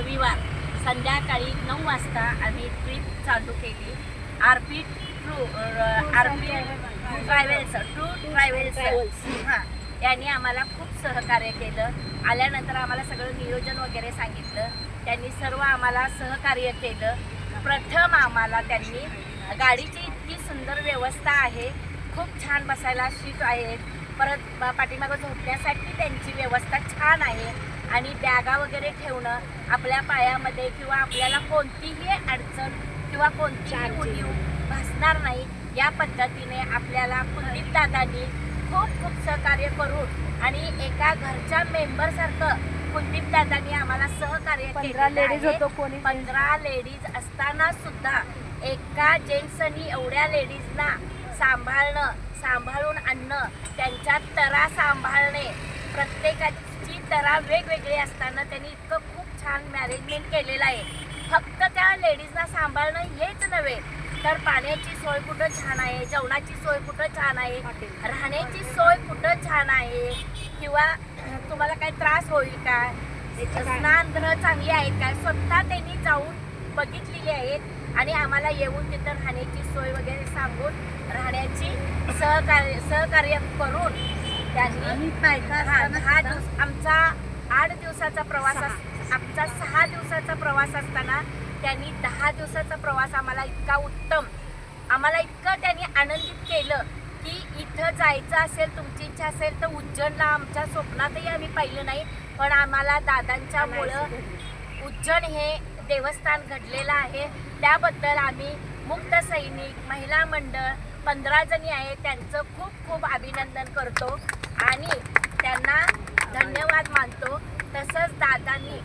रविवार संध्याकाळी 9 वाजता आम्ही ट्रिप चालू केली. आरपी ट्रॅव्हल्स हां, यांनी आम्हाला खूप सहकार्य केलं. आल्यानंतर आम्हाला सगळं नियोजन वगैरे सांगितलं. त्यांनी सर्व आम्हाला सहकार्य केलं. प्रथम आम्हाला त्यांनी गाडीची इतकी सुंदर व्यवस्था आहे, खूप छान बसायला सीट आहेत, परत पाठीमागं झोपण्यासाठी त्यांची व्यवस्था छान आहे आणि बॅगा वगैरे ठेवणं आपल्या पायामध्ये किंवा आपल्याला कोणतीही अडचण किंवा कोणतीही उणीव भासणार नाही या पद्धतीने आपल्याला कुलदीप दादांनी खूप खूप सहकार्य करून आणि एका घरच्या मेंबरसारखं कुलदीप दादांनी आम्हाला सहकार्य केलं आहे. 15 लेडीज असताना सुद्धा एका जेंट्सनी एवढ्या लेडीजना सांभाळून आणणं, त्यांच्या तरा सांभाळणे, प्रत्येकाची तरा वेगवेगळी असताना त्यांनी इतकं खूप छान मॅनेजमेंट केलेलं आहे. फक्त त्या लेडीजना सांभाळणं हेच नव्हे तर पाण्याची सोय कुठं छान आहे, जेवणाची सोय कुठं छान आहे, राहण्याची सोय कुठं छान आहे, किंवा तुम्हाला काही त्रास होईल का, स्नानगृह चांगली आहेत का, स्वतः त्यांनी जाऊन बघितलेली आहेत आणि आम्हाला येऊन तिथं राहण्याची सोय वगैरे सांगून राहण्याची सहकार्य करून त्यांनी 10 दिवस आमचा 8 दिवसाचा प्रवास आमचा 6 दिवसाचा प्रवास असताना त्यांनी 10 दिवसाचा प्रवास आम्हाला इतका उत्तम, आम्हाला इतकं त्यांनी आनंदित केलं की इथं जायचं असेल, तुमची इच्छा असेल तर उज्जैनला आमच्या स्वप्नातही आम्ही पाहिलं नाही, पण आम्हाला दादांच्यामुळं उज्जैन हे देवस्थान घडलेलं आहे. त्याबद्दल आम्ही मुक्त सैनिक महिला मंडळ 15 जणी आहेत त्यांचं खूप खूप अभिनंदन करतो आणि त्यांना धन्यवाद मानतो. तसंच दादांनी